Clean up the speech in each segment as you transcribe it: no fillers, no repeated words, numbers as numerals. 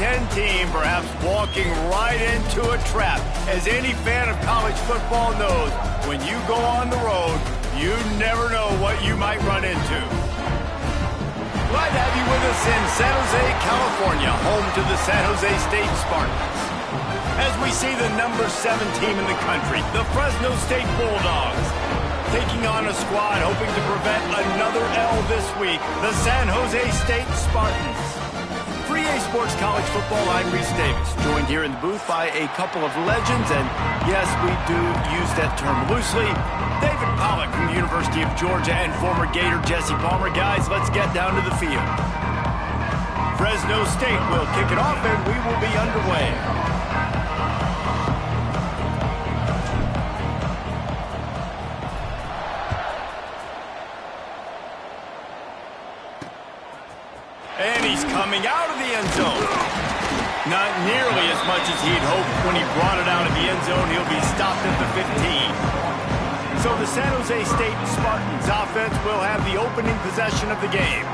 10 team perhaps walking right into a trap. As any fan of college football knows, when you go on the road, you never know what you might run into. Glad to have you with us in San Jose, California, home to the San Jose State Spartans. As we see the number 7 team in the country, the Fresno State Bulldogs, taking on a squad hoping to prevent another L this week, the San Jose State Spartans. For EA Sports College Football, I'm Reese Davis, joined here in the booth by a couple of legends, and yes, we do use that term loosely. David Pollack from the University of Georgia and former Gator Jesse Palmer. Guys, let's get down to the field. Fresno State will kick it off, and we will be underway. And he's coming out of the end zone. Not nearly as much as he'd hoped when he brought it out of the end zone. He'll be stopped at the 15. So the San Jose State Spartans offense will have the opening possession of the game.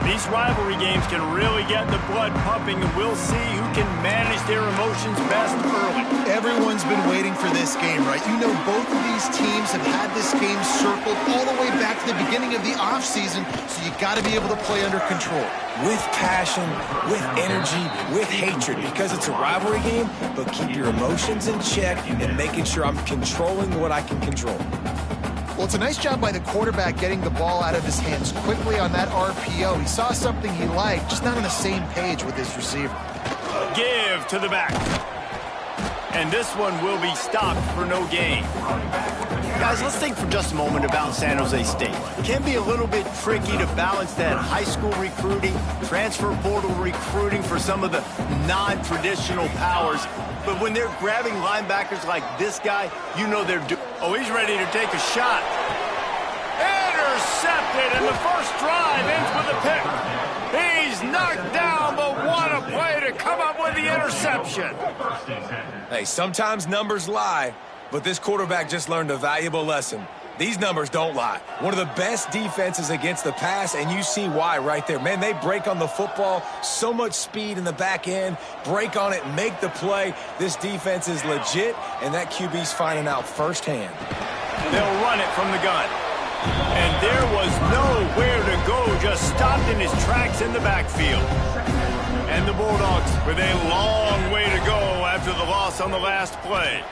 These rivalry games can really get the blood pumping, and we'll see who can manage their emotions best early. Everyone's been waiting for this game, right? You know, both of these teams have had this game circled all the way back to the beginning of the offseason, so you got to be able to play under control. With passion, with energy, with hatred, because it's a rivalry game, but keep your emotions in check and making sure I'm controlling what I can control. Well, it's a nice job by the quarterback getting the ball out of his hands quickly on that RPO. He saw something he liked, just not on the same page with his receiver. Give to the back. And this one will be stopped for no gain. Guys, let's think for just a moment about San Jose State. It can be a little bit tricky to balance that high school recruiting, transfer portal recruiting for some of the non-traditional powers. But when they're grabbing linebackers like this guy, you know they're doing. Oh, he's ready to take a shot. Intercepted, and the first drive ends with a pick. He's knocked down, but what a play to come up with the interception. Hey, sometimes numbers lie, but this quarterback just learned a valuable lesson. These numbers don't lie. One of the best defenses against the pass, and you see why right there. Man, they break on the football, so much speed in the back end, break on it, make the play. This defense is legit, and that QB's finding out firsthand. They'll run it from the gun. And there was nowhere to go, just stopped in his tracks in the backfield. And the Bulldogs with a long way to go after the loss on the last play.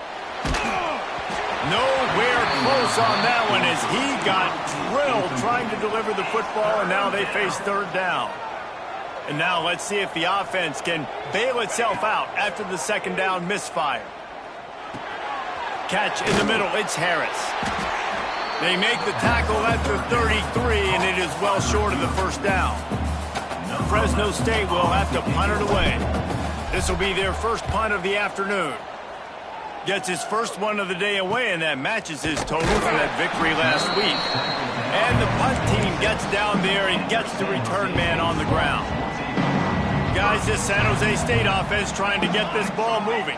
Nowhere close on that one as he got drilled trying to deliver the football, and now they face third down. And now let's see if the offense can bail itself out after the second down misfire. Catch in the middle, it's Harris. They make the tackle at the 33, and it is well short of the first down. Fresno State will have to punt it away. This will be their first punt of the afternoon. Gets his first one of the day away, and that matches his total from that victory last week. And the punt team gets down there and gets the return man on the ground. Guys, this San Jose State offense trying to get this ball moving.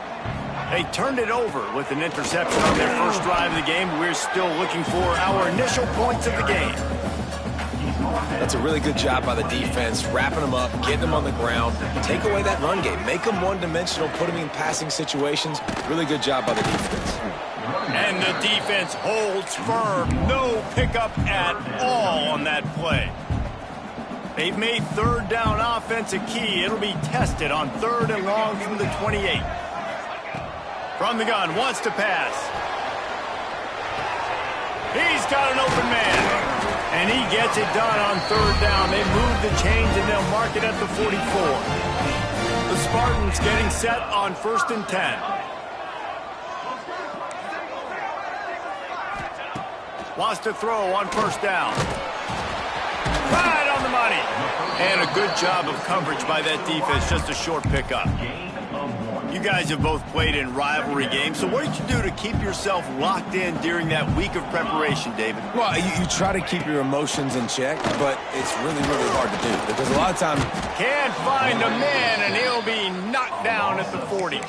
They turned it over with an interception on their first drive of the game. We're still looking for our initial points of the game. That's a really good job by the defense, wrapping them up, getting them on the ground, take away that run game, make them one-dimensional, put them in passing situations. Really good job by the defense. And the defense holds firm. No pickup at all on that play. They've made third down offense a key. It'll be tested on third and long from the 28. From the gun, wants to pass. He's got an open man. And he gets it done on third down. They move the chains, and they'll mark it at the 44. The Spartans getting set on 1st and 10. Wants to throw on first down. Right on the money. And a good job of coverage by that defense. Just a short pickup. You guys have both played in rivalry games, so what did you do to keep yourself locked in during that week of preparation, David? Well, you try to keep your emotions in check, but it's really, really hard to do because a lot of times... Can't find a man, and he'll be knocked down at the 40.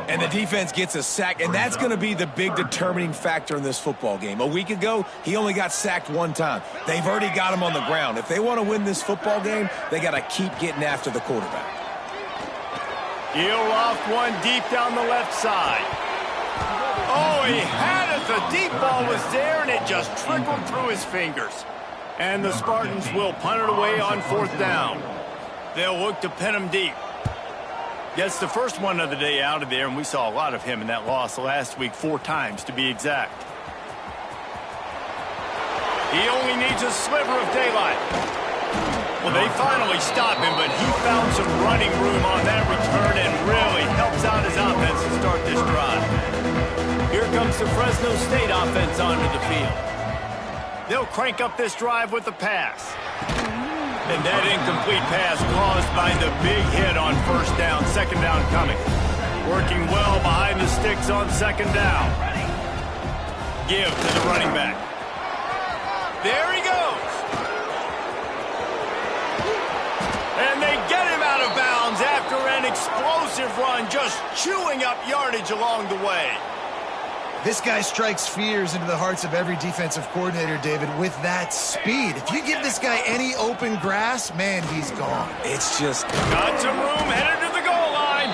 And the defense gets a sack, and that's going to be the big determining factor in this football game. A week ago, he only got sacked one time. They've already got him on the ground. If they want to win this football game, they got to keep getting after the quarterback. He'll loft one deep down the left side. Oh, he had it. The deep ball was there, and it just trickled through his fingers. And the Spartans will punt it away on 4th down. They'll look to pin him deep. Gets the first one of the day out of there, and we saw a lot of him in that loss last week, 4 times to be exact. He only needs a sliver of daylight. Well, they finally stop him, but he found some running room on that return and really helps out his offense to start this drive. Here comes the Fresno State offense onto the field. They'll crank up this drive with the pass. And that incomplete pass caused by the big hit on 1st down, 2nd down coming. Working well behind the sticks on 2nd down. Give to the running back. There he goes. And they get him out of bounds after an explosive run, just chewing up yardage along the way. This guy strikes fears into the hearts of every defensive coordinator, David, with that speed. If you give this guy any open grass, man, he's gone. It's just... Got some room, headed to the goal line.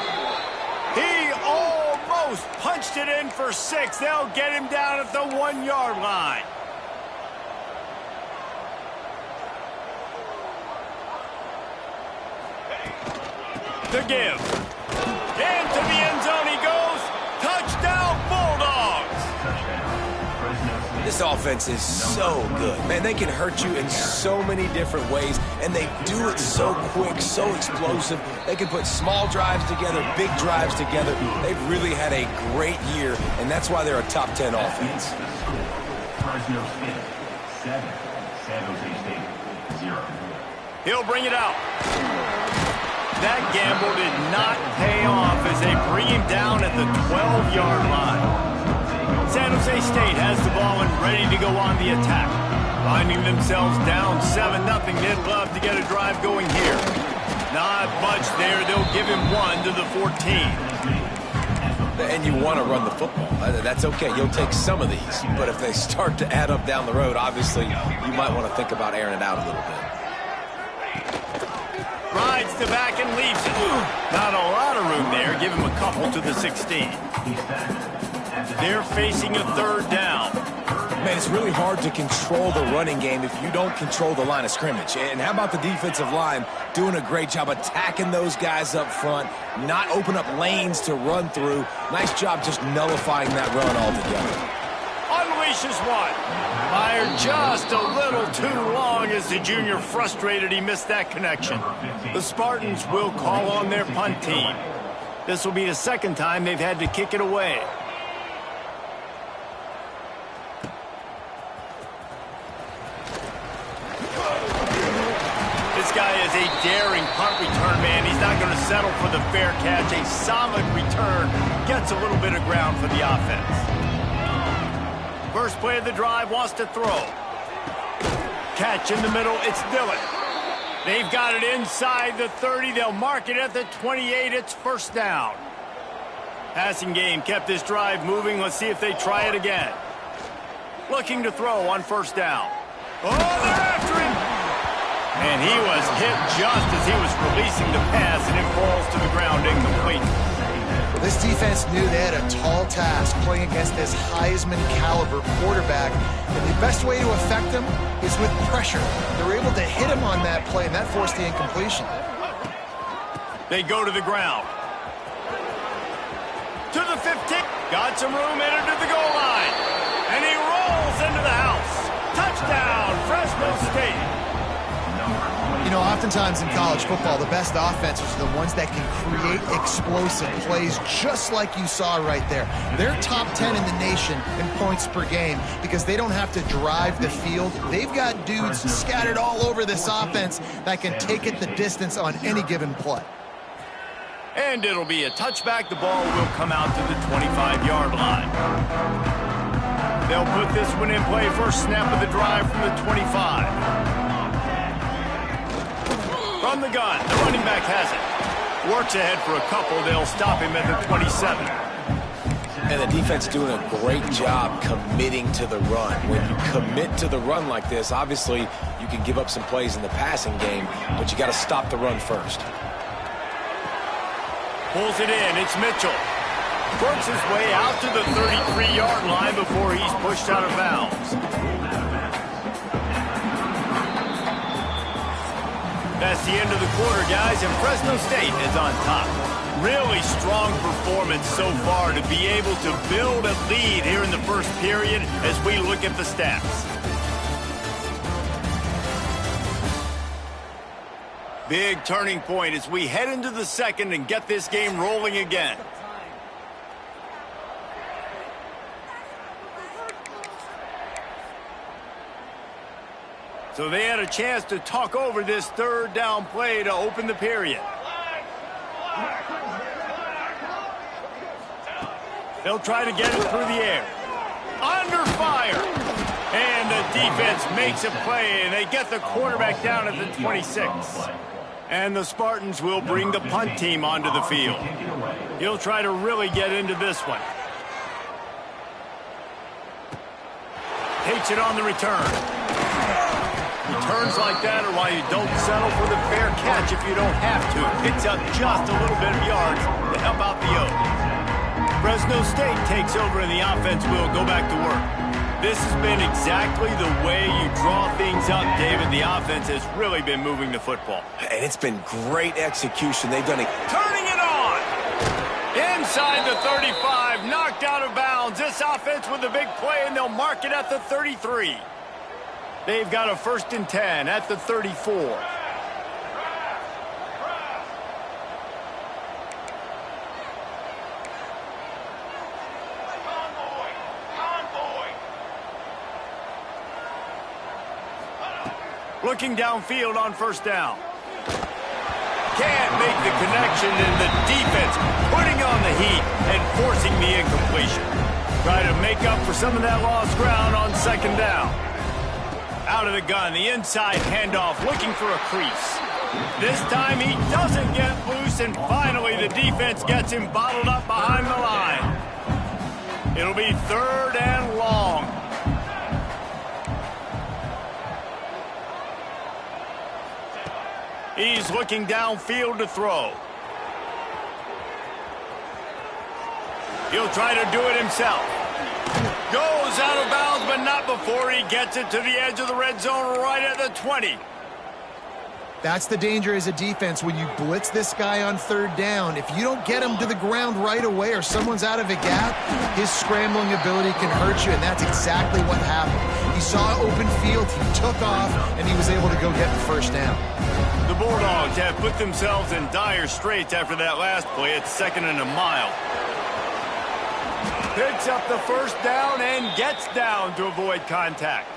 He almost punched it in for 6. They'll get him down at the 1-yard line. The give. Into the end zone he goes. Touchdown, Bulldogs. This offense is so good. Man, they can hurt you in so many different ways, and they do it so quick, so explosive. They can put small drives together, big drives together. They've really had a great year, and that's why they're a top 10 offense. Fresno State, 7. San Jose State, 0. He'll bring it out. That gamble did not pay off as they bring him down at the 12-yard line. San Jose State has the ball and ready to go on the attack. Finding themselves down 7-0, they'd love to get a drive going here. Not much there. They'll give him 1 to the 14. And you want to run the football. That's okay. You'll take some of these. But if they start to add up down the road, obviously, you might want to think about airing it out a little bit. Rides the back and leaves it. Not a lot of room there. Give him a couple to the 16. They're facing a 3rd down. Man, it's really hard to control the running game if you don't control the line of scrimmage. And how about the defensive line doing a great job attacking those guys up front, not open up lanes to run through. Nice job just nullifying that run altogether. Unleashes one. Fired just a little too long as the junior frustrated he missed that connection. The Spartans will call on their punt team. This will be the 2nd time they've had to kick it away. This guy is a daring punt return man. He's not going to settle for the fair catch. A solid return gets a little bit of ground for the offense. First play of the drive, wants to throw. Catch in the middle, it's Dillon. They've got it inside the 30. They'll mark it at the 28. It's 1st down. Passing game kept this drive moving. Let's see if they try it again. Looking to throw on 1st down. Oh, they're after him. And he was hit just as he was releasing the pass, and it falls to the ground incomplete. This defense knew they had a tall task playing against this Heisman caliber quarterback, and the best way to affect him is with pressure. They were able to hit him on that play, and that forced the incompletion. They go to the ground. To the 15. Got some room, entered to the goal line. And he rolls into the house. Touchdown, Fresno State. You know, oftentimes in college football, the best offenses are the ones that can create explosive plays just like you saw right there. They're top 10 in the nation in points per game because they don't have to drive the field. They've got dudes scattered all over this offense that can take it the distance on any given play. And it'll be a touchback. The ball will come out to the 25-yard line. They'll put this one in play. First snap of the drive from the 25. From the gun, the running back has it. Works ahead for a couple. They'll stop him at the 27. And the defense doing a great job committing to the run. When you commit to the run like this, obviously you can give up some plays in the passing game, but you got to stop the run first. Pulls it in. It's Mitchell. Works his way out to the 33-yard line before he's pushed out of bounds. That's the end of the quarter, guys, and Fresno State is on top. Really strong performance so far to be able to build a lead here in the first period as we look at the stats. Big turning point as we head into the second and get this game rolling again. So they had a chance to talk over this third down play to open the period. They'll try to get it through the air. Under fire. And the defense makes a play, and they get the quarterback down at the 26. And the Spartans will bring the punt team onto the field. He'll try to really get into this one. Takes it on the return. Returns like that are why you don't settle for the fair catch if you don't have to. Picks up just a little bit of yards to help out the Oaks. Fresno State takes over and the offense will go back to work. This has been exactly the way you draw things up, David. The offense has really been moving the football. And it's been great execution. They've done it. Turning it on! Inside the 35, knocked out of bounds. This offense with a big play, and they'll mark it at the 33. They've got a 1st and 10 at the 34. Looking downfield on 1st down. Can't make the connection, and the defense putting on the heat and forcing the incompletion. Try to make up for some of that lost ground on 2nd down. Out of the gun, the inside handoff, looking for a crease. This time he doesn't get loose, and finally the defense gets him bottled up behind the line. It'll be 3rd and long. He's looking downfield to throw. He'll try to do it himself. Goes out of bounds, but not before he gets it to the edge of the red zone right at the 20. That's the danger as a defense when you blitz this guy on 3rd down. If you don't get him to the ground right away or someone's out of a gap, his scrambling ability can hurt you, and that's exactly what happened. He saw open field, he took off, and he was able to go get the 1st down. The Bulldogs have put themselves in dire straits after that last play. It's 2nd and a mile. Picks up the 1st down and gets down to avoid contact.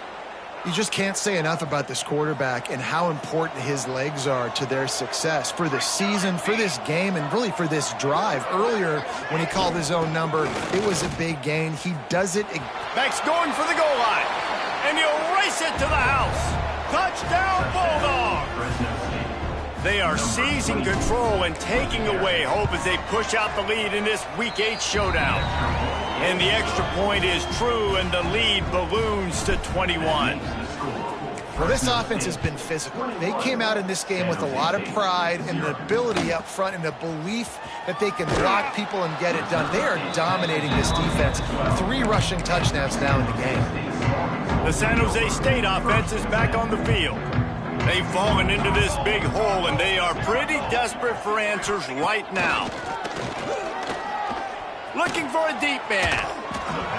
You just can't say enough about this quarterback and how important his legs are to their success for the season, for this game, and really for this drive. Earlier, when he called his own number, it was a big gain. He does it. Max going for the goal line, and he'll race it to the house. Touchdown, Bulldogs! They are seizing control and taking away hope as they push out the lead in this Week 8 showdown. And the extra point is true, and the lead balloons to 21. Well, this offense has been physical. They came out in this game with a lot of pride and the ability up front and the belief that they can block people and get it done. They are dominating this defense. 3 rushing touchdowns now in the game. The San Jose State offense is back on the field. They've fallen into this big hole, and they are pretty desperate for answers right now. Looking for a deep man.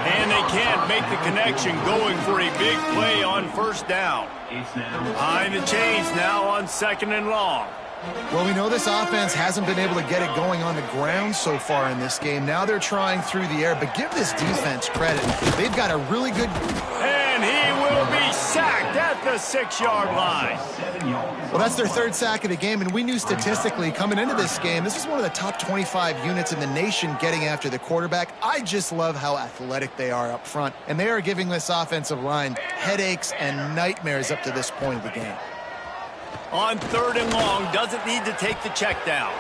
And they can't make the connection, going for a big play on 1st down. Behind the chains now on 2nd and long. Well, we know this offense hasn't been able to get it going on the ground so far in this game. Now they're trying through the air, but give this defense credit. They've got a really good... And he will be sacked at the 6-yard line. Well, that's their 3rd sack of the game, and we knew statistically coming into this game, this is one of the top 25 units in the nation getting after the quarterback. I just love how athletic they are up front, and they are giving this offensive line headaches and nightmares up to this point of the game. On 3rd and long, doesn't need to take the check down.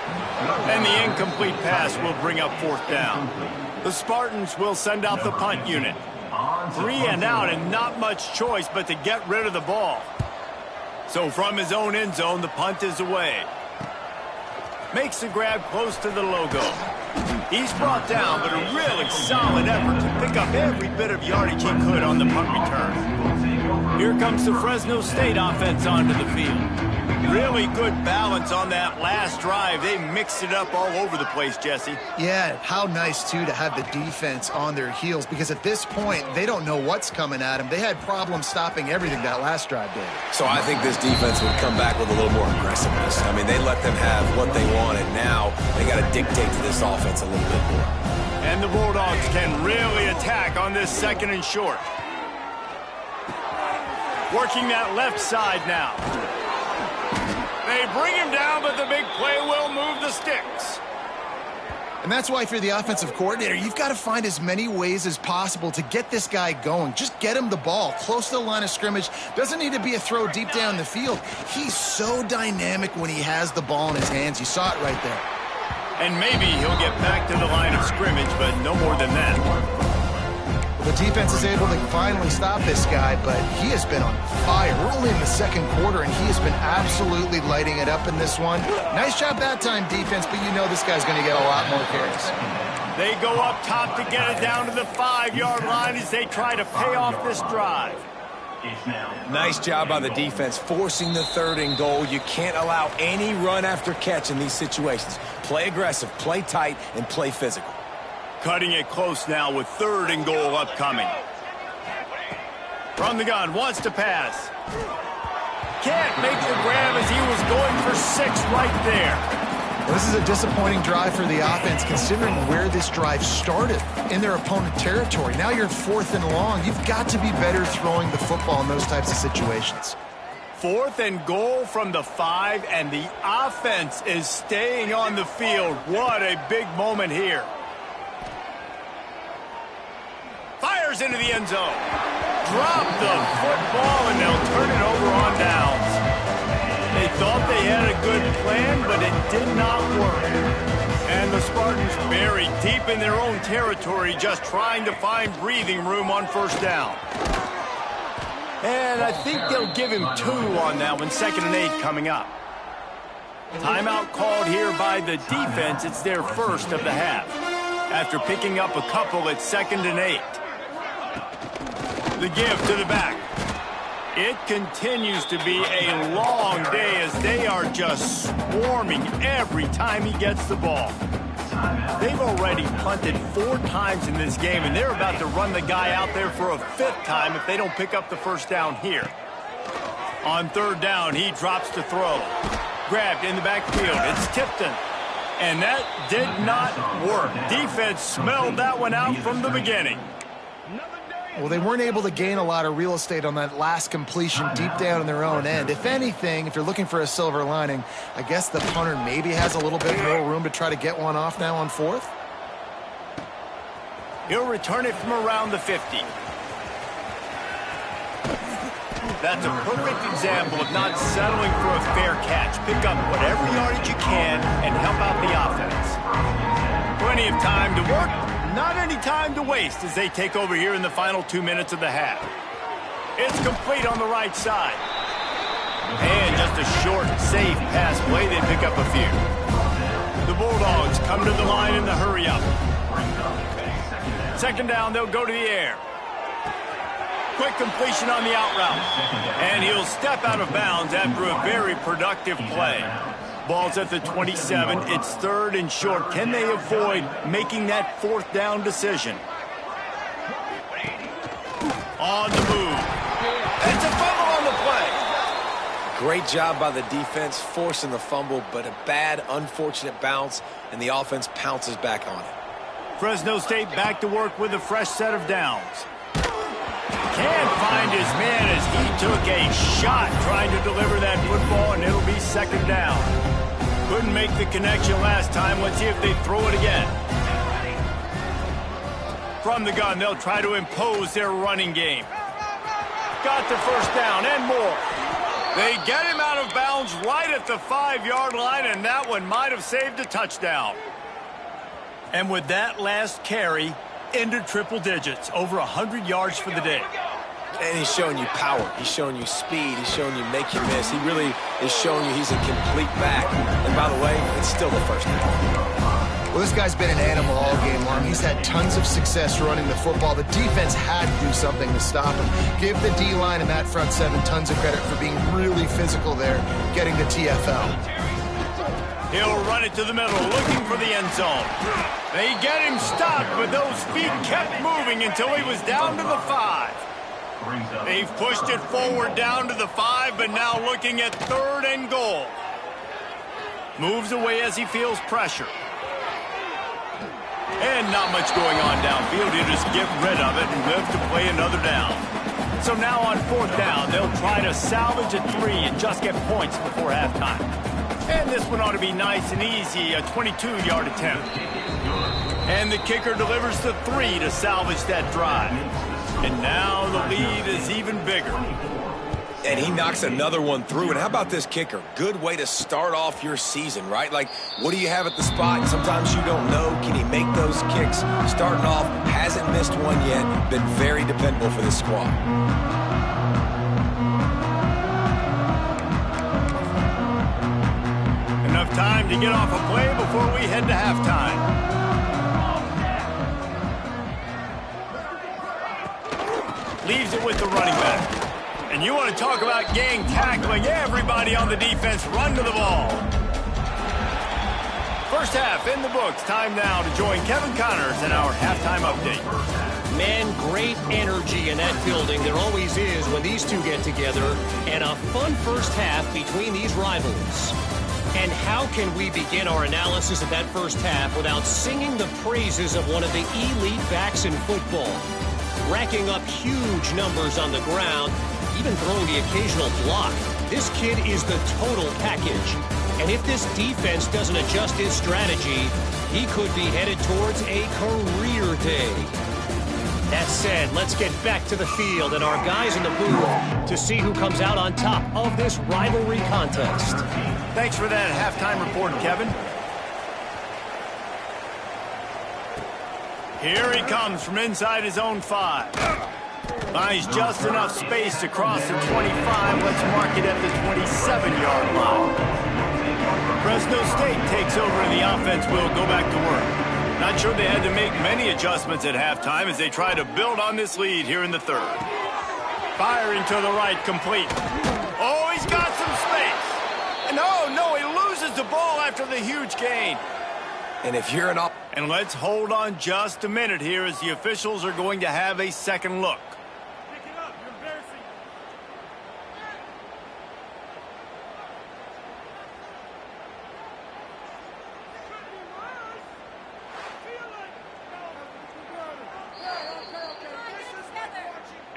And the incomplete pass will bring up 4th down. The Spartans will send out the punt unit. 3 and out, and not much choice but to get rid of the ball. So from his own end zone, the punt is away. Makes the grab close to the logo. He's brought down, but a really solid effort to pick up every bit of yardage he could on the punt return. Here comes the Fresno State offense onto the field. Really good balance on that last drive. They mixed it up all over the place, Jesse. Yeah, how nice, too, to have the defense on their heels, because at this point, they don't know what's coming at them. They had problems stopping everything that last drive did. So I think this defense would come back with a little more aggressiveness. I mean, they let them have what they wanted. Now they got to dictate to this offense a little bit more. And the Bulldogs can really attack on this 2nd and short. Working that left side now. They bring him down, but the big play will move the sticks. And that's why if you're the offensive coordinator, you've got to find as many ways as possible to get this guy going. Just get him the ball close to the line of scrimmage. Doesn't need to be a throw deep down the field. He's so dynamic when he has the ball in his hands. You saw it right there. And maybe he'll get back to the line of scrimmage, but no more than that. The defense is able to finally stop this guy, but he has been on fire. We're only in the 2nd quarter, and he has been absolutely lighting it up in this one. Nice job that time, defense, but you know this guy's going to get a lot more carries. They go up top to get it down to the 5-yard line as they try to pay off this drive. Nice job by the defense forcing the 3rd and goal. You can't allow any run after catch in these situations. Play aggressive, play tight, and play physical. Cutting it close now with 3rd and goal upcoming. From the gun, wants to pass. Can't make the grab as he was going for 6 right there. Well, this is a disappointing drive for the offense considering where this drive started in their opponent territory. Now you're 4th and long. You've got to be better throwing the football in those types of situations. 4th and goal from the 5, and the offense is staying on the field. What a big moment here. Fires into the end zone. Drop the football, and they'll turn it over on downs. They thought they had a good plan, but it did not work. And the Spartans buried deep in their own territory, just trying to find breathing room on 1st down. And I think they'll give him 2 on that one, 2nd and 8 coming up. Timeout called here by the defense. It's their 1st of the half. After picking up a couple at 2nd and 8. The give to the back. It continues to be a long day as they are just swarming every time he gets the ball. They've already punted 4 times in this game, and they're about to run the guy out there for a 5th time if they don't pick up the 1st down here. On 3rd down, he drops to throw. Grabbed in the backfield. It's Tipton. And that did not work. Defense smelled that one out from the beginning. Well, they weren't able to gain a lot of real estate on that last completion deep down in their own end. If anything, if you're looking for a silver lining, I guess the punter maybe has a little bit more room to try to get one off now on 4th. He'll return it from around the 50. That's a perfect example of not settling for a fair catch. Pick up whatever yardage you can and help out the offense. Plenty of time to work. Not any time to waste as they take over here in the final 2 minutes of the half. It's complete on the right side. And just a short, safe pass play. They pick up a few. The Bulldogs come to the line in the hurry-up. 2nd down, they'll go to the air. Quick completion on the out route. And he'll step out of bounds after a very productive play. Ball's at the 27. It's 3rd and short. Can they avoid making that 4th down decision? On the move. It's a fumble on the play. Great job by the defense forcing the fumble, but a bad, unfortunate bounce, and the offense pounces back on it. Fresno State back to work with a fresh set of downs. Can't find his man as he took a shot trying to deliver that football, and it'll be 2nd down. Couldn't make the connection last time. Let's see if they throw it again. From the gun, they'll try to impose their running game. Got the 1st down and more. They get him out of bounds right at the 5-yard line, and that one might have saved a touchdown. And with that last carry, into triple digits, over 100 yards for the day. And he's showing you power. He's showing you speed. He's showing you make you miss. He really is showing you he's a complete back. And by the way, it's still the first half. Well, this guy's been an animal all game long. He's had tons of success running the football. The defense had to do something to stop him. Give the D-line and that front seven tons of credit for being really physical there, getting the TFL. He'll run it to the middle, looking for the end zone. They get him stopped, but those feet kept moving until he was down to the 5. They've pushed it forward down to the 5, but now looking at 3rd and goal. Moves away as he feels pressure. And not much going on downfield. He'll just get rid of it and live to play another down. So now on 4th down, they'll try to salvage a 3 and just get points before halftime. And this one ought to be nice and easy, a 22-yard attempt. And the kicker delivers the 3 to salvage that drive. And now the lead is even bigger. And he knocks another one through. And how about this kicker? Good way to start off your season, right? Like, what do you have at the spot? Sometimes you don't know. Can he make those kicks? Starting off, hasn't missed one yet. Been very dependable for this squad. Enough time to get off a play before we head to halftime. Leaves it with the running back. And you want to talk about gang tackling. Everybody on the defense run to the ball. First half in the books. Time now to join Kevin Connors in our halftime update. Man, great energy in that building. There always is when these two get together. And a fun first half between these rivals. And how can we begin our analysis of that first half without singing the praises of one of the elite backs in football? Racking up huge numbers on the ground, even throwing the occasional block. This kid is the total package. And if this defense doesn't adjust his strategy, he could be headed towards a career day. That said, let's get back to the field and our guys in the booth to see who comes out on top of this rivalry contest. Thanks for that halftime report, Kevin. Here he comes from inside his own 5. Buys just enough space to cross the 25. Let's mark it at the 27-yard line. Fresno State takes over and the offense will go back to work. Not sure they had to make many adjustments at halftime as they try to build on this lead here in the 3rd. Firing to the right, complete. Oh, he's got some space. And oh, no, he loses the ball after the huge gain. And if you're And let's hold on just a minute here as the officials are going to have a second look.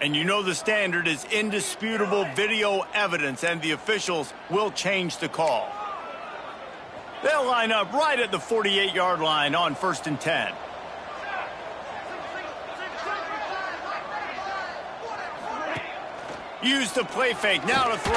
And you know the standard is indisputable video evidence, and the officials will change the call. They'll line up right at the 48-yard line on 1st and 10. Use the play fake, now to throw.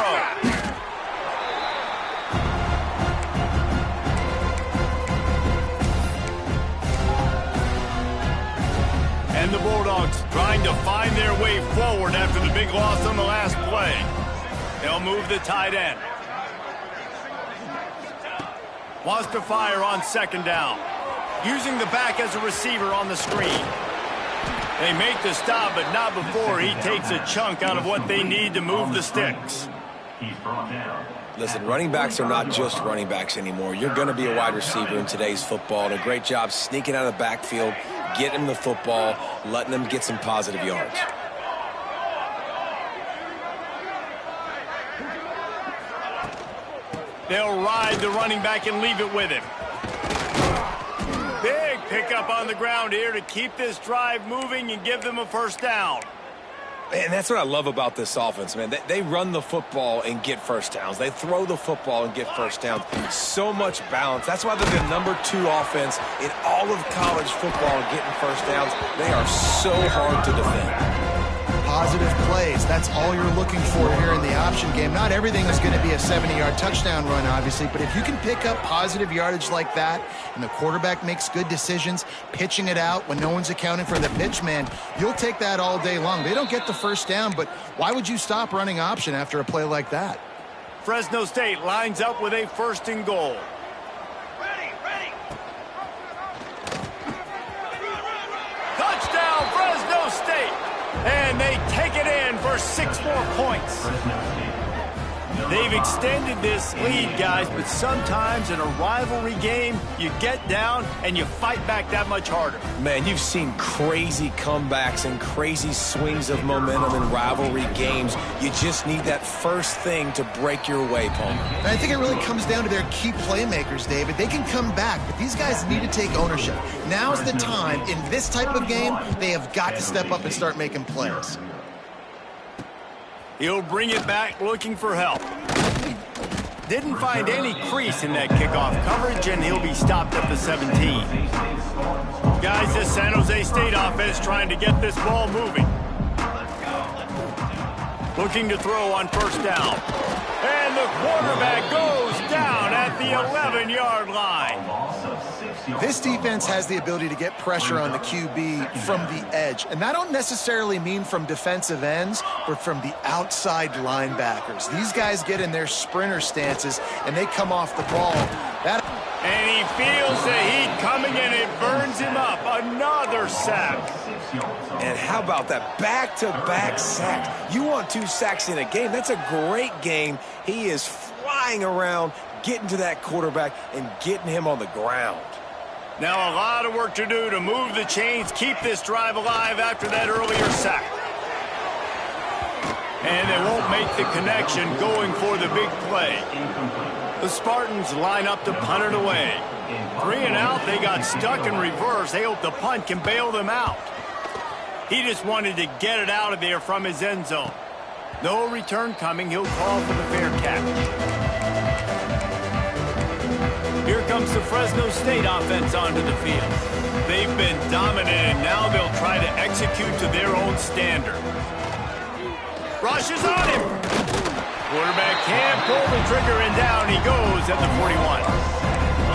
And the Bulldogs trying to find their way forward after the big loss on the last play. They'll move the tight end. Wants to fire on 2nd down. Using the back as a receiver on the screen. They make the stop, but not before he takes a chunk out of what they need to move the sticks. He's brought down. Listen, running backs are not just running backs anymore. You're going to be a wide receiver in today's football. And a great job sneaking out of the backfield, getting them the football, letting them get some positive yards. They'll ride the running back and leave it with him. Big pickup on the ground here to keep this drive moving and give them a 1st down. And that's what I love about this offense, man. They run the football and get 1st downs. They throw the football and get 1st downs. So much balance. That's why they're the #2 offense in all of college football getting 1st downs. They are so hard to defend. positive plays. That's all you're looking for here in the option game. Not everything is going to be a 70-yard touchdown run, obviously, but if you can pick up positive yardage like that and the quarterback makes good decisions, pitching it out when no one's accounting for the pitch man, you'll take that all day long. They don't get the first down, but why would you stop running option after a play like that? Fresno State lines up with a 1st and goal. Touchdown, Fresno State! And they take it in for 6 more points. They've extended this lead, guys, but sometimes in a rivalry game, you get down and you fight back that much harder. Man, you've seen crazy comebacks and crazy swings of momentum in rivalry games. You just need that first thing to break your way, Palmer. And I think it really comes down to their key playmakers, David. They can come back, but these guys need to take ownership. Now's the time. In this type of game, they have got to step up and start making plays. He'll bring it back looking for help. Didn't find any crease in that kickoff coverage, and he'll be stopped at the 17. Guys, this San Jose State offense trying to get this ball moving. Looking to throw on 1st down. And the quarterback goes down at the 11-yard line. This defense has the ability to get pressure on the QB from the edge. And that don't necessarily mean from defensive ends, but from the outside linebackers. These guys get in their sprinter stances, and they come off the ball. And he feels the heat coming, and it burns him up. Another sack. And how about that back-to-back sack? You want 2 sacks in a game. That's a great game. He is flying around, getting to that quarterback and getting him on the ground. Now a lot of work to do to move the chains, keep this drive alive after that earlier sack. And they won't make the connection going for the big play. The Spartans line up to punt it away. 3 and out, they got stuck in reverse. They hope the punt can bail them out. He just wanted to get it out of there from his end zone. No return coming. He'll call for the fair catch. Here comes the Fresno State offense onto the field. They've been dominant, and now they'll try to execute to their own standard. Rush is on him. Quarterback can't pull the trigger, and down he goes at the 41.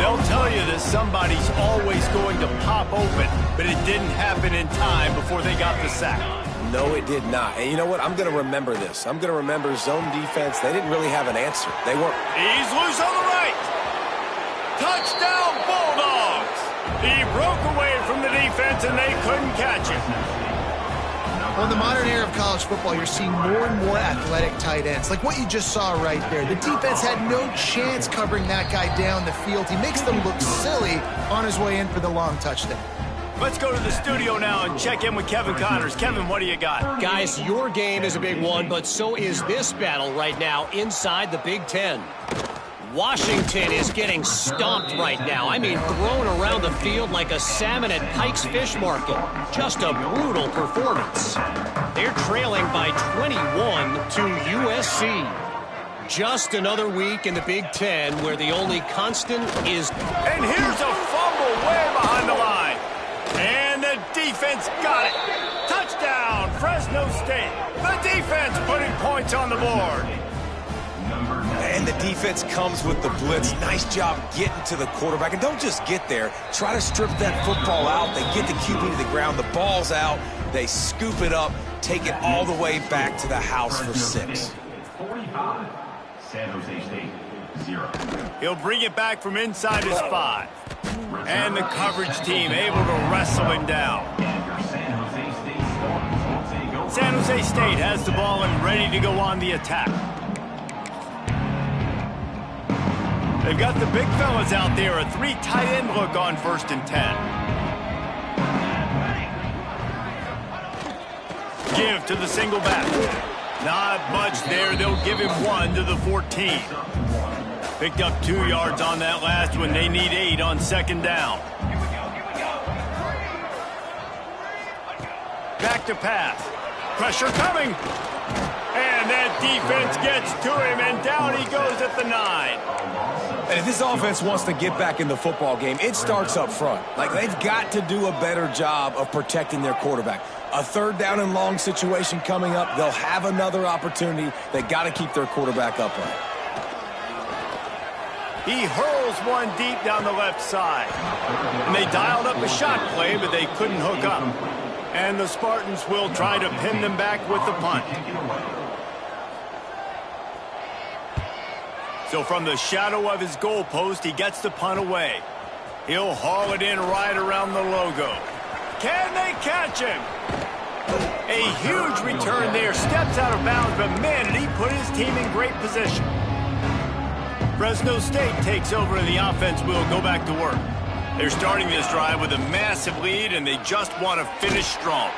They'll tell you that somebody's always going to pop open, but it didn't happen in time before they got the sack. No, it did not. And you know what? I'm going to remember this. I'm going to remember zone defense. They didn't really have an answer. They weren't. He's loose on the right. Touchdown, Bulldogs! He broke away from the defense, and they couldn't catch him. Well, in the modern era of college football, you're seeing more and more athletic tight ends, like what you just saw right there. The defense had no chance covering that guy down the field. He makes them look silly on his way in for the long touchdown. Let's go to the studio now and check in with Kevin Connors. Kevin, what do you got? Guys, your game is a big one, but so is this battle right now inside the Big Ten. Washington is getting stomped right now. I mean, thrown around the field like a salmon at Pike's Fish Market. Just a brutal performance. They're trailing by 21 to USC. Just another week in the Big Ten where the only constant is... And here's a fumble way behind the line. And the defense got it. Touchdown, Fresno State. The defense putting points on the board. And the defense comes with the blitz. Nice job getting to the quarterback. And don't just get there. Try to strip that football out. They get the QB to the ground. The ball's out. They scoop it up, take it all the way back to the house for 6. 45. San Jose State, 0. He'll bring it back from inside his 5. And the coverage team able to wrestle him down. San Jose State has the ball and ready to go on the attack. They've got the big fellas out there, a 3 tight end look on 1st and 10. Give to the single back. Not much there. They'll give him 1 to the 14. Picked up 2 yards on that last one. They need 8 on 2nd down. Back to pass. Pressure coming. And that defense gets to him, and down he goes at the 9. And if this offense wants to get back in the football game, it starts up front. Like, they've got to do a better job of protecting their quarterback. A third down and long situation coming up, they'll have another opportunity. They got to keep their quarterback upright. He hurls one deep down the left side. And they dialed up a shot play, but they couldn't hook up. And the Spartans will try to pin them back with the punt. So from the shadow of his goalpost, he gets the punt away. He'll haul it in right around the logo. Can they catch him? A huge return there. Steps out of bounds, but man, did he put his team in great position. Fresno State takes over and the offense will go back to work. They're starting this drive with a massive lead, and they just want to finish strong.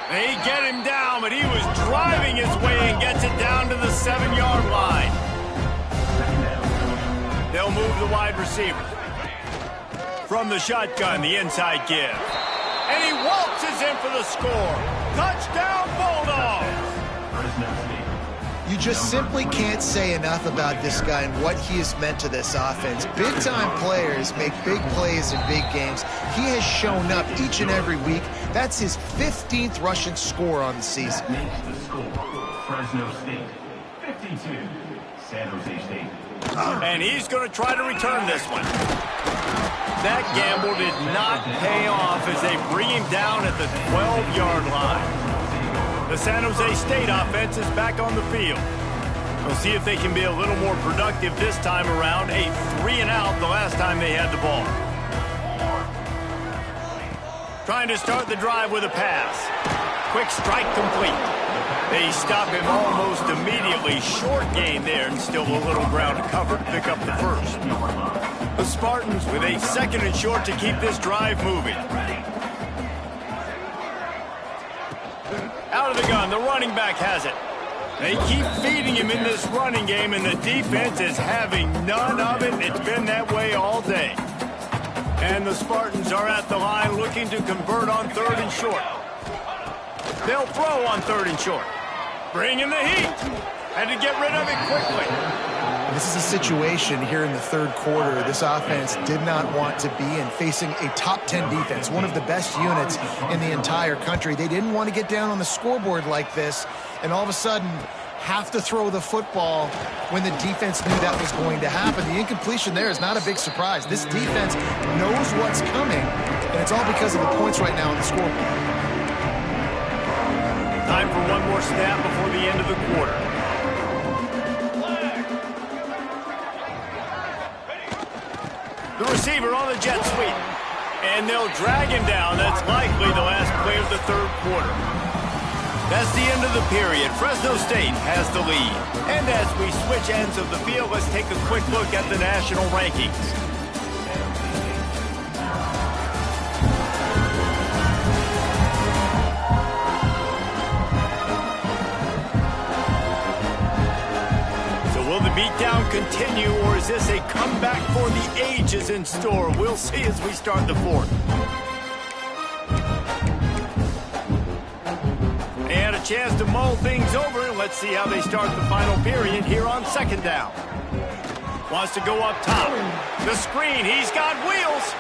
They get him down, but he was driving his way and gets it down to the 7-yard line. They'll move the wide receiver. From the shotgun, the inside give. And he waltzes in for the score. Touchdown, Bulldogs! You just simply can't say enough about this guy and what he has meant to this offense. Big-time players make big plays in big games. He has shown up each and every week. That's his 15th rushing score on the season. Fresno State, 52. San Jose State. And he's going to try to return this one. That gamble did not pay off as they bring him down at the 12-yard line. The San Jose State offense is back on the field. We'll see if they can be a little more productive this time around. A 3-and-out the last time they had the ball. Trying to start the drive with a pass. Quick strike complete. They stop him almost immediately. Short gain there, and still a little ground to cover to pick up the first. The Spartans with a 2nd and short to keep this drive moving. Out of the gun, the running back has it. They keep feeding him in this running game, and the defense is having none of it. It's been that way all day. And the Spartans are at the line looking to convert on 3rd and short. They'll throw on 3rd and short. Bring in the heat. And to get rid of it quickly. This is a situation here in the 3rd quarter this offense did not want to be in, facing a top 10 defense, one of the best units in the entire country. They didn't want to get down on the scoreboard like this, and all of a sudden have to throw the football when the defense knew that was going to happen. The incompletion there is not a big surprise. This defense knows what's coming, and it's all because of the points right now on the scoreboard. Time for one more snap before the end of the quarter. The receiver on the jet sweep. And they'll drag him down. That's likely the last play of the 3rd quarter. That's the end of the period. Fresno State has the lead. And as we switch ends of the field, let's take a quick look at the national rankings. Will the beatdown continue, or is this a comeback for the ages in store? We'll see as we start the 4th. And a chance to mull things over. Let's see how they start the final period here on 2nd down. Wants to go up top. The screen, he's got wheels.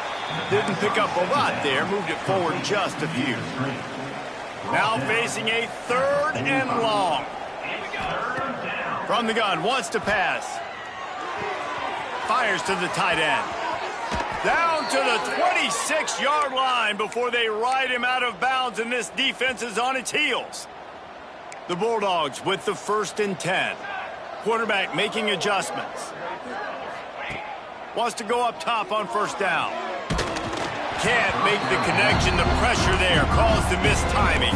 Didn't pick up a lot there, moved it forward just a few. Now facing a 3rd and long. From the gun, wants to pass. Fires to the tight end. Down to the 26-yard line before they ride him out of bounds, and this defense is on its heels. The Bulldogs with the 1st and 10. Quarterback making adjustments. Wants to go up top on 1st down. Can't make the connection. The pressure there caused the missed timing.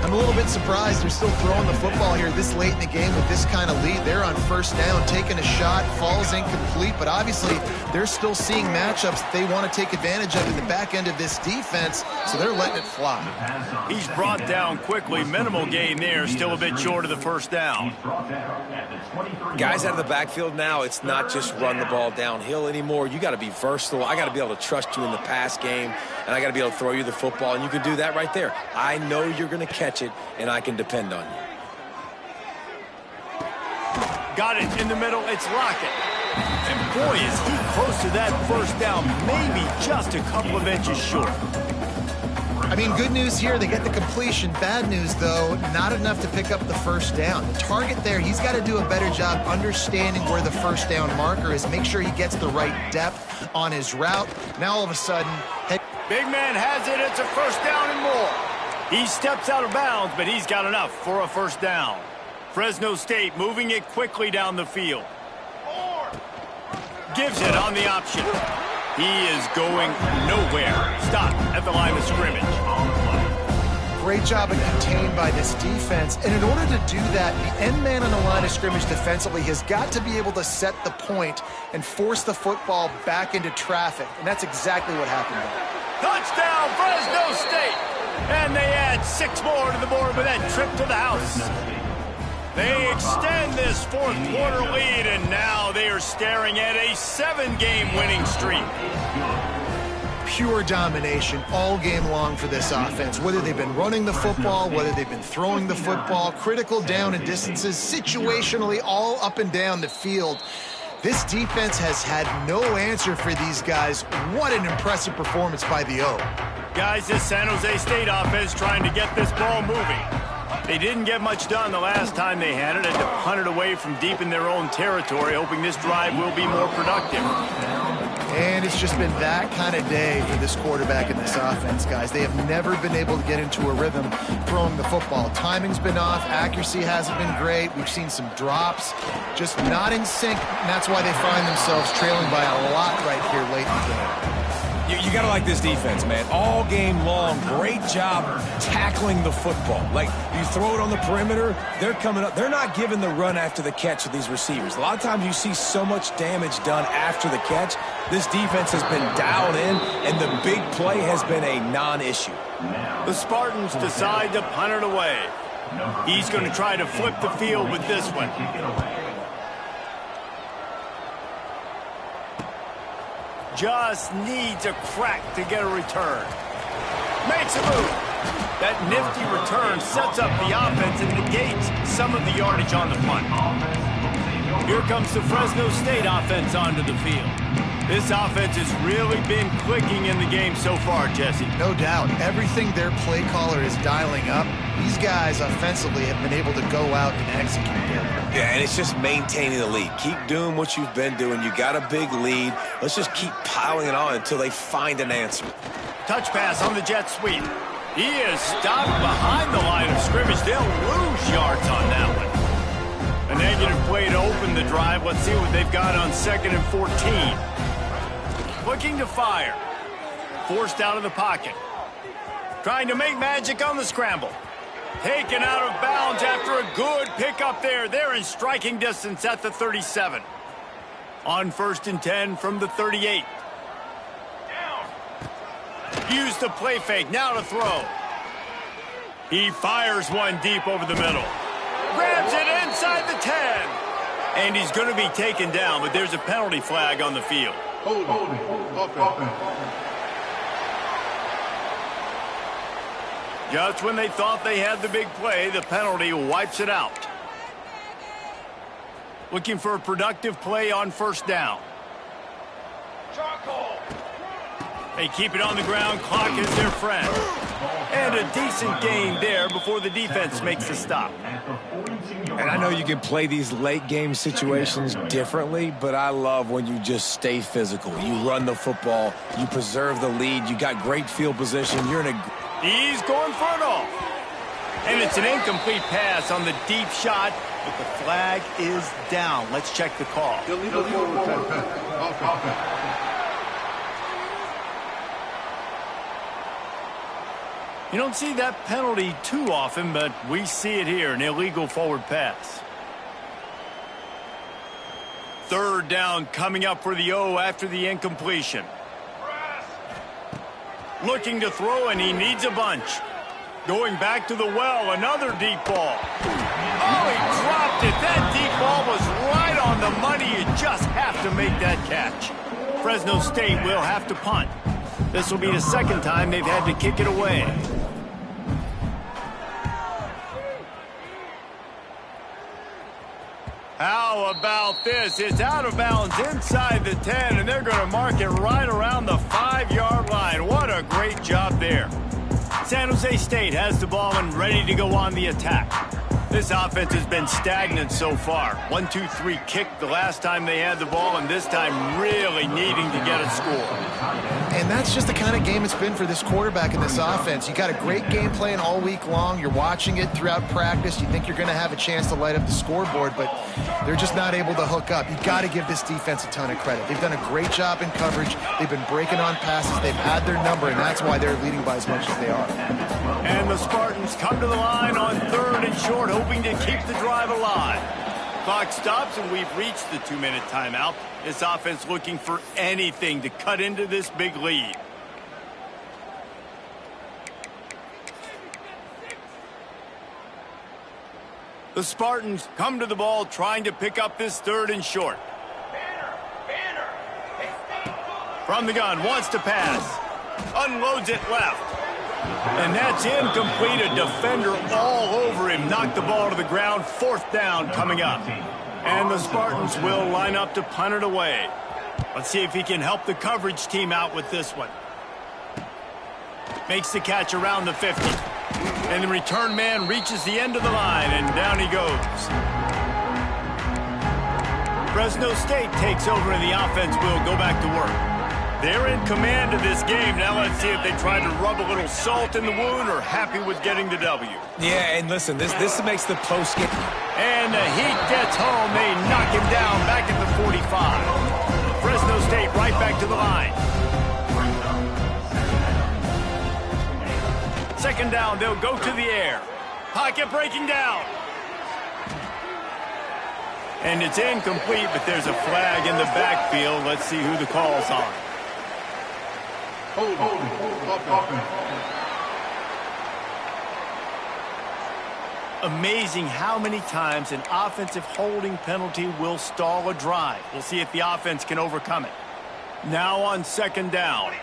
I'm a little bit surprised they're still throwing the football here this late in the game with this kind of lead. They're on 1st down, taking a shot, falls incomplete, but obviously they're still seeing matchups that they want to take advantage of in the back end of this defense, so they're letting it fly. He's brought down quickly. Minimal gain there, still a bit short of the 1st down. Guys out of the backfield now, it's not just run the ball downhill anymore. You got to be versatile. I got to be able to trust you in the pass game, and I got to be able to throw you the football, and you can do that right there. I know you're going to catch it, and I can depend on you. Got it in the middle. It's Lockett. And boy, is he close to that first down, maybe just a couple of inches short. I mean, good news here, they get the completion. Bad news, though, not enough to pick up the first down. The target there, he's got to do a better job understanding where the first down marker is, make sure he gets the right depth on his route. Now, all of a sudden, big man has it. It's a first down and more. He steps out of bounds, but he's got enough for a first down. Fresno State moving it quickly down the field. Gives it on the option. He is going nowhere. Stop at the line of scrimmage. Great job of contained by this defense. And in order to do that, the end man on the line of scrimmage defensively has got to be able to set the point and force the football back into traffic. And that's exactly what happened there. Touchdown, Fresno State! And they add 6 more to the board with that trip to the house. They extend this fourth quarter lead, and now they are staring at a 7-game winning streak. Pure domination all game long for this offense. Whether they've been running the football, whether they've been throwing the football, critical down and distances, situationally all up and down the field. This defense has had no answer for these guys. What an impressive performance by the O. Guys, this San Jose State offense trying to get this ball moving. They didn't get much done the last time they had it. Had to punt it away from deep in their own territory, hoping this drive will be more productive. And it's just been that kind of day for this quarterback and this offense, guys. They have never been able to get into a rhythm throwing the football. Timing's been off. Accuracy hasn't been great. We've seen some drops, just not in sync. And that's why they find themselves trailing by a lot right here late in the game. You got to like this defense, man. All game long, great job tackling the football. Like, you throw it on the perimeter, they're coming up. They're not giving the run after the catch with these receivers. A lot of times you see so much damage done after the catch. This defense has been dialed in, and the big play has been a non-issue. The Spartans decide to punt it away. He's going to try to flip the field with this one. Just needs a crack to get a return. Makes a move. That nifty return sets up the offense and negates some of the yardage on the punt. Here comes the Fresno State offense onto the field. This offense has really been clicking in the game so far, Jesse. No doubt. Everything their play caller is dialing up, these guys offensively have been able to go out and execute it. Yeah, and it's just maintaining the lead. Keep doing what you've been doing. You got a big lead. Let's just keep piling it on until they find an answer. Touch pass on the jet sweep. He is stopped behind the line of scrimmage. They'll lose yards on that one. A negative play to open the drive. Let's see what they've got on 2nd and 14. Looking to fire. Forced out of the pocket. Trying to make magic on the scramble. Taken out of bounds after a good pickup there. They're in striking distance at the 37. On 1st and 10 from the 38. Use the play fake. Now to throw. He fires one deep over the middle. Grabs it inside the 10. And he's going to be taken down, but there's a penalty flag on the field. Hold it. Just when they thought they had the big play, the penalty wipes it out. Looking for a productive play on 1st down. They keep it on the ground. Clock is their friend. And a decent gain there before the defense makes the stop. And I know you can play these late game situations differently, but I love when you just stay physical. You run the football, you preserve the lead, you got great field position, you're in a... He's going for it all. And it's an incomplete pass on the deep shot, but the flag is down. Let's check the call. You don't see that penalty too often, but we see it here, an illegal forward pass. 3rd down coming up for the O after the incompletion. Looking to throw, and he needs a bunch. Going back to the well, another deep ball. Oh, he dropped it. That deep ball was right on the money. You just have to make that catch. Fresno State will have to punt. This will be the 2nd time they've had to kick it away. How about this? It's out of bounds inside the 10, and they're going to mark it right around the 5-yard line. What a great job there. San Jose State has the ball and ready to go on the attack. This offense has been stagnant so far. 1-2-3 kick the last time they had the ball, and this time really needing to get a score. And that's just the kind of game it's been for this quarterback in this offense. You got a great game plan all week long. You're watching it throughout practice. You think you're going to have a chance to light up the scoreboard, but they're just not able to hook up. You got to give this defense a ton of credit. They've done a great job in coverage. They've been breaking on passes. They've had their number, and that's why they're leading by as much as they are. And the Spartans come to the line on 3rd and short, hoping to keep the drive alive. Clock stops, and we've reached the 2-minute timeout. This offense looking for anything to cut into this big lead. The Spartans come to the ball, trying to pick up this 3rd and short. From the gun, wants to pass. Unloads it left. And that's incomplete. A defender all over him. Knocked the ball to the ground. 4th down coming up. And the Spartans will line up to punt it away. Let's see if he can help the coverage team out with this one. Makes the catch around the 50. And the return man reaches the end of the line, and down he goes. Fresno State takes over, and the offense will go back to work. They're in command of this game. Now let's see if they try to rub a little salt in the wound or happy with getting the W. Yeah, and listen, this makes the post game. And the heat gets home. They knock him down back at the 45. Fresno State right back to the line. 2nd down, they'll go to the air. Pocket breaking down. And it's incomplete, but there's a flag in the backfield. Let's see who the call's on. Amazing how many times an offensive holding penalty will stall a drive. We'll see if the offense can overcome it. Now on 2nd down.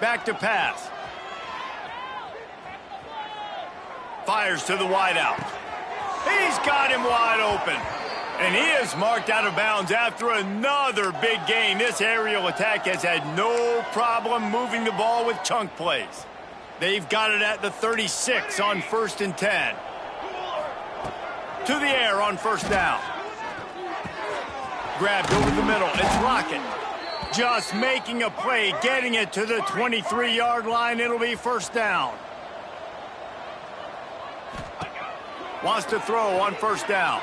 Back to pass. Fires to the wideout. He's got him wide open. And he is marked out of bounds after another big gain. This aerial attack has had no problem moving the ball with chunk plays. They've got it at the 36 on 1st and 10. To the air on 1st down. Grabbed over the middle. It's Lockett. Just making a play, getting it to the 23-yard line. It'll be 1st down. Wants to throw on 1st down.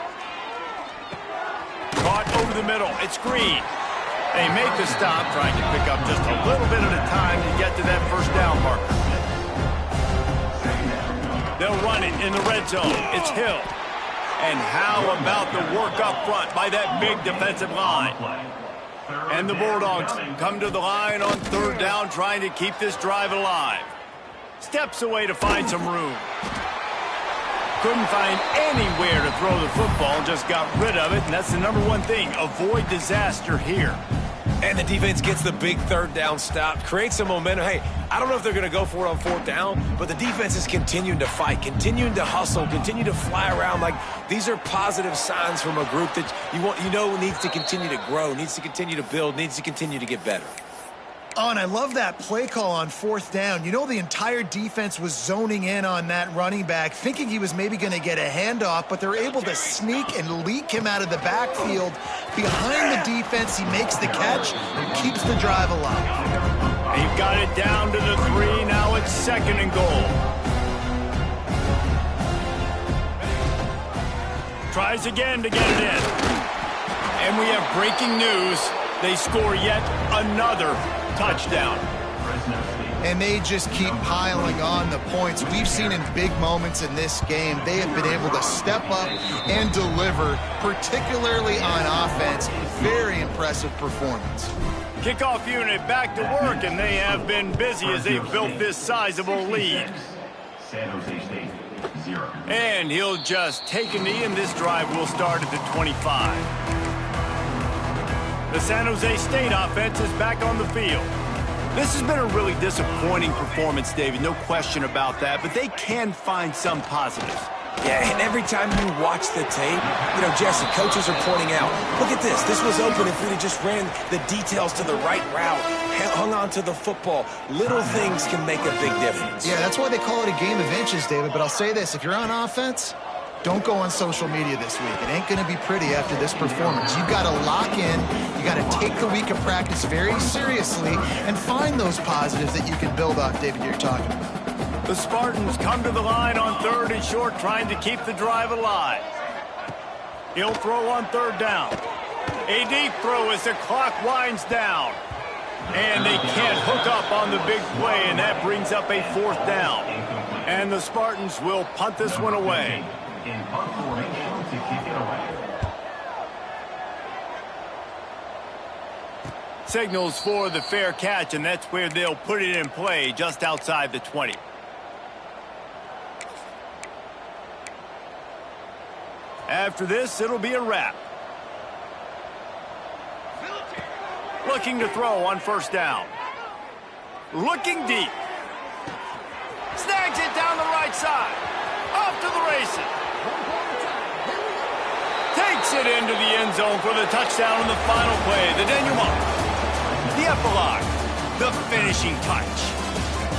Caught over the middle. It's Green. They make the stop, trying to pick up just a little bit at a time to get to that 1st down marker. They'll run it in the red zone. It's Hill. And how about the work up front by that big defensive line? And the Bulldogs come to the line on 3rd down, trying to keep this drive alive. Steps away to find some room. Couldn't find anywhere to throw the football, just got rid of it, and that's the #1 thing. Avoid disaster here. And the defense gets the big 3rd down stop, creates some momentum. Hey, I don't know if they're going to go for it on 4th down, but the defense is continuing to fight, continuing to hustle, continue to fly around. Like, these are positive signs from a group that you know needs to continue to grow, needs to continue to build, needs to continue to get better. Oh, and I love that play call on 4th down. You know, the entire defense was zoning in on that running back, thinking he was maybe going to get a handoff, but they're able to sneak and leak him out of the backfield. Behind the defense, he makes the catch and keeps the drive alive. They've got it down to the 3. Now it's 2nd and goal. Tries again to get it in. And we have breaking news. They score yet another touchdown. And they just keep piling on the points. We've seen in big moments in this game, they have been able to step up and deliver, particularly on offense. Very impressive performance. Kickoff unit back to work, and they have been busy as they've built this sizable lead. San Jose State, 0. And he'll just take a knee, and this drive will start at the 25. The San Jose State offense is back on the field. This has been a really disappointing performance, David. No question about that, but they can find some positives. Yeah, and every time you watch the tape, you know, Jesse, coaches are pointing out, look at this. This was open if we'd have just ran the details to the right route, hung on to the football. Little things can make a big difference. Yeah, that's why they call it a game of inches, David. But I'll say this, if you're on offense, don't go on social media this week. It ain't going to be pretty after this performance. You got to lock in. You got to take the week of practice very seriously and find those positives that you can build off, David, you're talking about. The Spartans come to the line on 3rd and short, trying to keep the drive alive. He'll throw on 3rd down. A deep throw as the clock winds down. And they can't hook up on the big play, and that brings up a 4th down. And the Spartans will punt this one away. In punt formation to kick it away. Signals for the fair catch, and that's where they'll put it in play, just outside the 20. After this, it'll be a wrap. Looking to throw on 1st down. Looking deep. Snags it down the right side. Off to the races. Takes it into the end zone for the touchdown in the final play. The denouement. The epilogue. The finishing touch.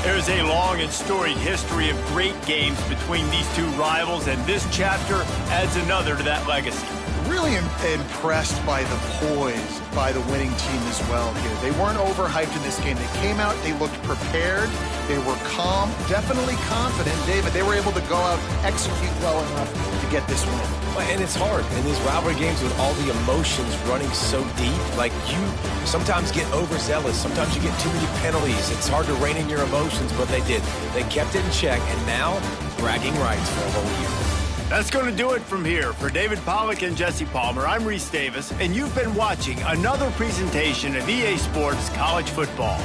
There's a long and storied history of great games between these two rivals, and this chapter adds another to that legacy. Really impressed by the poise by the winning team as well here. They weren't overhyped in this game. They came out, they looked prepared, they were calm, definitely confident. David, they were able to go out and execute well enough to get this win. And it's hard in these rivalry games with all the emotions running so deep. Like, you sometimes get overzealous. Sometimes you get too many penalties. It's hard to rein in your emotions, but they did. They kept it in check, and now bragging rights for a whole year. That's going to do it from here. For David Pollack and Jesse Palmer, I'm Reese Davis, and you've been watching another presentation of EA Sports College Football.